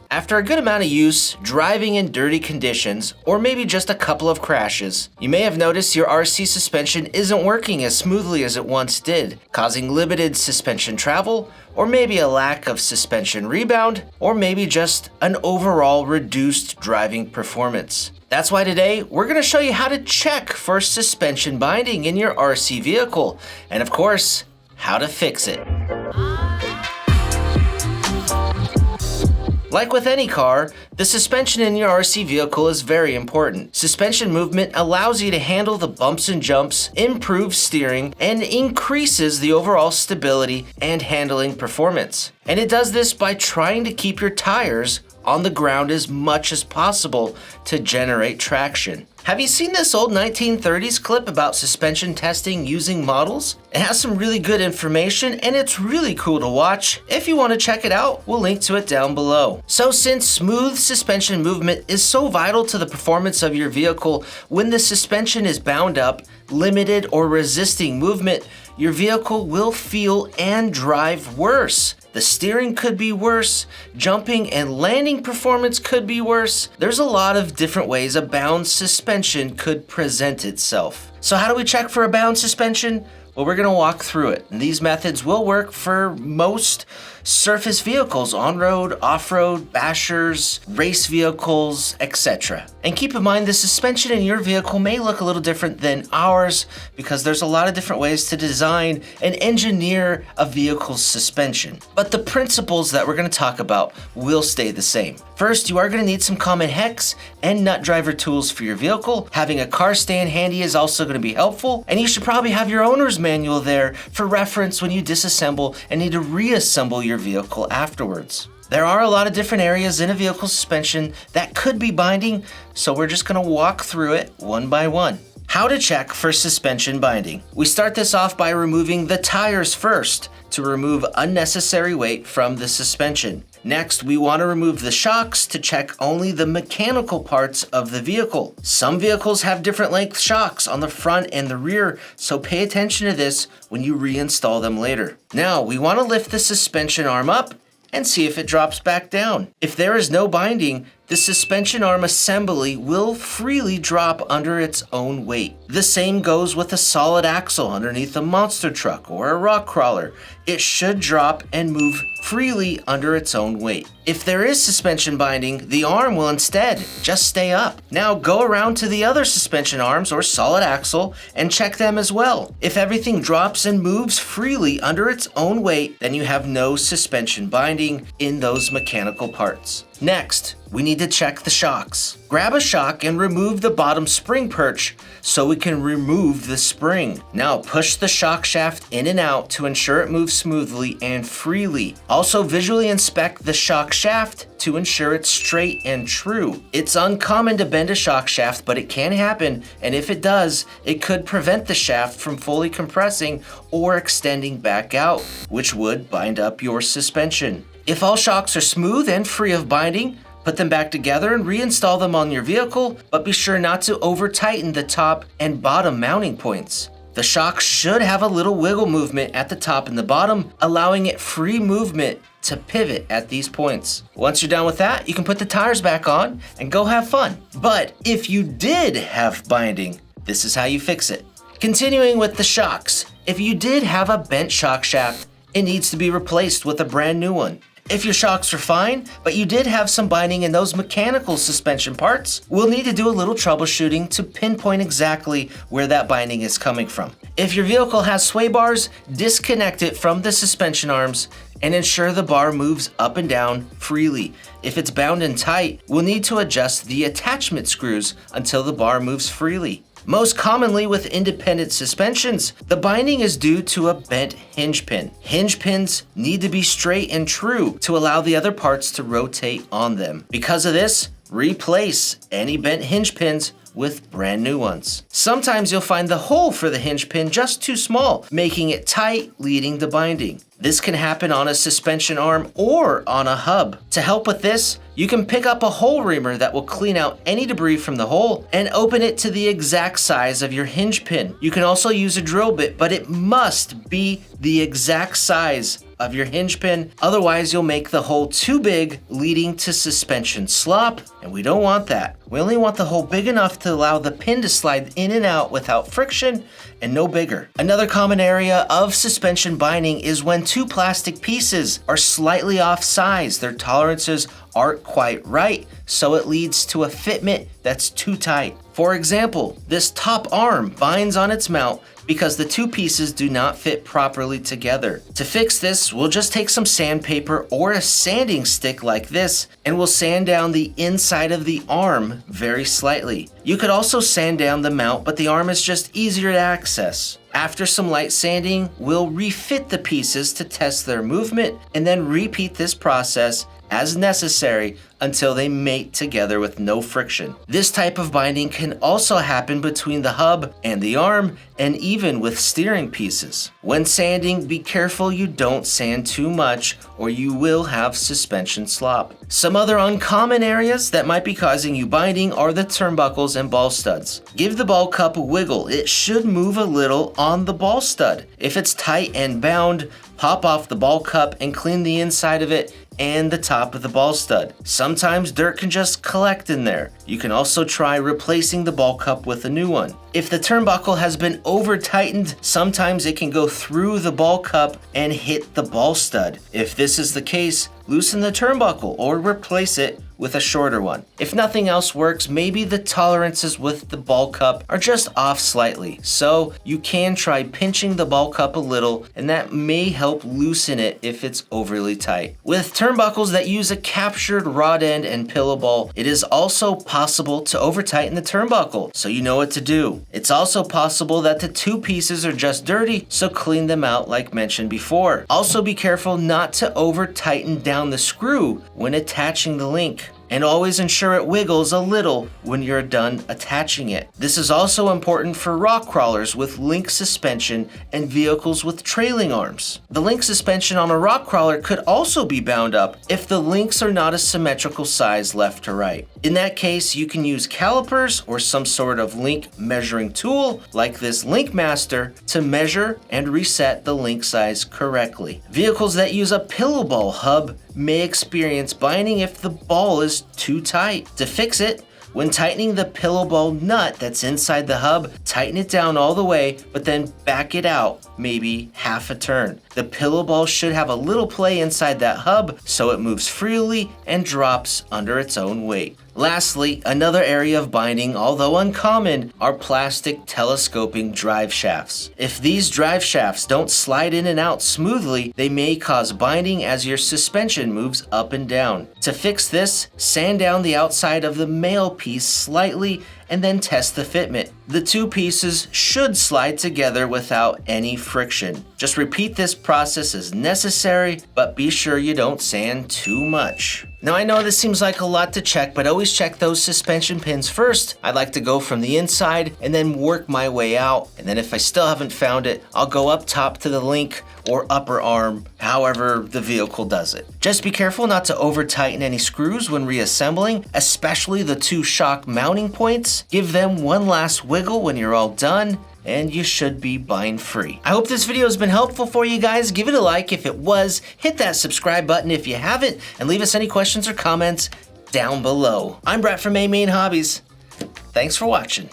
After a good amount of use, driving in dirty conditions, or maybe just a couple of crashes, you may have noticed your RC suspension isn't working as smoothly as it once did, causing limited suspension travel, or maybe a lack of suspension rebound, or maybe just an overall reduced driving performance. That's why today we're going to show you how to check for suspension binding in your RC vehicle, and of course, how to fix it. Like with any car, the suspension in your RC vehicle is very important. Suspension movement allows you to handle the bumps and jumps, improves steering, and increases the overall stability and handling performance. And it does this by trying to keep your tires on the ground as much as possible to generate traction. Have you seen this old 1930s clip about suspension testing using models? It has some really good information and it's really cool to watch. If you want to check it out, we'll link to it down below. So since smooth suspension movement is so vital to the performance of your vehicle, when the suspension is bound up, limited, or resisting movement, your vehicle will feel and drive worse. The steering could be worse, jumping and landing performance could be worse. There's a lot of different ways a bound suspension could present itself. So how do we check for a bound suspension? Well, we're going to walk through it. And these methods will work for most surface vehicles, on-road, off-road, bashers, race vehicles, etc. And keep in mind the suspension in your vehicle may look a little different than ours because there's a lot of different ways to design and engineer a vehicle's suspension. But the principles that we're going to talk about will stay the same. First, you are going to need some common hex and nut driver tools for your vehicle. Having a car stand handy is also going to be helpful, and you should probably have your owner's manual there for reference when you disassemble and need to reassemble your vehicle afterwards. There are a lot of different areas in a vehicle suspension that could be binding, so we're just going to walk through it one by one. How to check for suspension binding. We start this off by removing the tires first to remove unnecessary weight from the suspension. Next, we want to remove the shocks to check only the mechanical parts of the vehicle. Some vehicles have different length shocks on the front and the rear, so pay attention to this when you reinstall them later. Now, we want to lift the suspension arm up and see if it drops back down. If there is no binding, the suspension arm assembly will freely drop under its own weight. The same goes with a solid axle underneath a monster truck or a rock crawler. It should drop and move freely under its own weight. If there is suspension binding, the arm will instead just stay up. Now go around to the other suspension arms or solid axle and check them as well. If everything drops and moves freely under its own weight, then you have no suspension binding in those mechanical parts. Next, we need to check the shocks. Grab a shock and remove the bottom spring perch so we can remove the spring. Now push the shock shaft in and out to ensure it moves smoothly and freely. Also visually inspect the shock shaft to ensure it's straight and true. It's uncommon to bend a shock shaft, but it can happen, and if it does, it could prevent the shaft from fully compressing or extending back out, which would bind up your suspension. If all shocks are smooth and free of binding, put them back together and reinstall them on your vehicle, but be sure not to over-tighten the top and bottom mounting points. The shock should have a little wiggle movement at the top and the bottom, allowing it free movement to pivot at these points. Once you're done with that, you can put the tires back on and go have fun. But if you did have binding, this is how you fix it. Continuing with the shocks, if you did have a bent shock shaft, it needs to be replaced with a brand new one. If your shocks are fine, but you did have some binding in those mechanical suspension parts, we'll need to do a little troubleshooting to pinpoint exactly where that binding is coming from. If your vehicle has sway bars, disconnect it from the suspension arms and ensure the bar moves up and down freely. If it's bound and tight, we'll need to adjust the attachment screws until the bar moves freely. Most commonly with independent suspensions, the binding is due to a bent hinge pin. Hinge pins need to be straight and true to allow the other parts to rotate on them. Because of this, replace any bent hinge pins with brand new ones. Sometimes you'll find the hole for the hinge pin just too small, making it tight, leading to binding. This can happen on a suspension arm or on a hub. To help with this, you can pick up a hole reamer that will clean out any debris from the hole and open it to the exact size of your hinge pin. You can also use a drill bit, but it must be the exact size of your hinge pin. Otherwise, you'll make the hole too big, leading to suspension slop, and we don't want that. We only want the hole big enough to allow the pin to slide in and out without friction, and no bigger. Another common area of suspension binding is when two plastic pieces are slightly off size. Their tolerances aren't quite right, so it leads to a fitment that's too tight. For example, this top arm binds on its mount because the two pieces do not fit properly together. To fix this, we'll just take some sandpaper or a sanding stick like this, and we'll sand down the inside of the arm very slightly. You could also sand down the mount, but the arm is just easier to access. After some light sanding, we'll refit the pieces to test their movement, and then repeat this process as necessary until they mate together with no friction. This type of binding can also happen between the hub and the arm, and even with steering pieces. When sanding, be careful you don't sand too much or you will have suspension slop. Some other uncommon areas that might be causing you binding are the turnbuckles and ball studs. Give the ball cup a wiggle. It should move a little on the ball stud. If it's tight and bound, pop off the ball cup and clean the inside of it and the top of the ball stud. Sometimes dirt can just collect in there. You can also try replacing the ball cup with a new one. If the turnbuckle has been over tightened, sometimes it can go through the ball cup and hit the ball stud. If this is the case, loosen the turnbuckle or replace it with a shorter one. If nothing else works, maybe the tolerances with the ball cup are just off slightly. So you can try pinching the ball cup a little, and that may help loosen it if it's overly tight. With turnbuckles that use a captured rod end and pillow ball, it is also possible to over tighten the turnbuckle, so you know what to do. It's also possible that the two pieces are just dirty, so clean them out like mentioned before. Also be careful not to over tighten down the screw when attaching the link, and always ensure it wiggles a little when you're done attaching it. This is also important for rock crawlers with link suspension and vehicles with trailing arms. The link suspension on a rock crawler could also be bound up if the links are not a symmetrical size left to right. In that case, you can use calipers or some sort of link measuring tool like this Link Master to measure and reset the link size correctly. Vehicles that use a pillow ball hub may experience binding if the ball is too tight. To fix it, when tightening the pillow ball nut that's inside the hub, tighten it down all the way, but then back it out maybe half a turn. The pillow ball should have a little play inside that hub so it moves freely and drops under its own weight. Lastly, another area of binding, although uncommon, are plastic telescoping drive shafts. If these drive shafts don't slide in and out smoothly, they may cause binding as your suspension moves up and down. To fix this, sand down the outside of the male piece slightly and then test the fitment. The two pieces should slide together without any friction. Just repeat this process as necessary, but be sure you don't sand too much. Now I know this seems like a lot to check, but always check those suspension pins first. I like to go from the inside and then work my way out. And then if I still haven't found it, I'll go up top to the link or upper arm, however the vehicle does it. Just be careful not to over tighten any screws when reassembling, especially the two shock mounting points. Give them one last wiggle when you're all done, and you should be bind free. I hope this video has been helpful for you guys. Give it a like if it was, hit that subscribe button if you haven't, and leave us any questions or comments down below. I'm Brett from AMain Hobbies. Thanks for watching.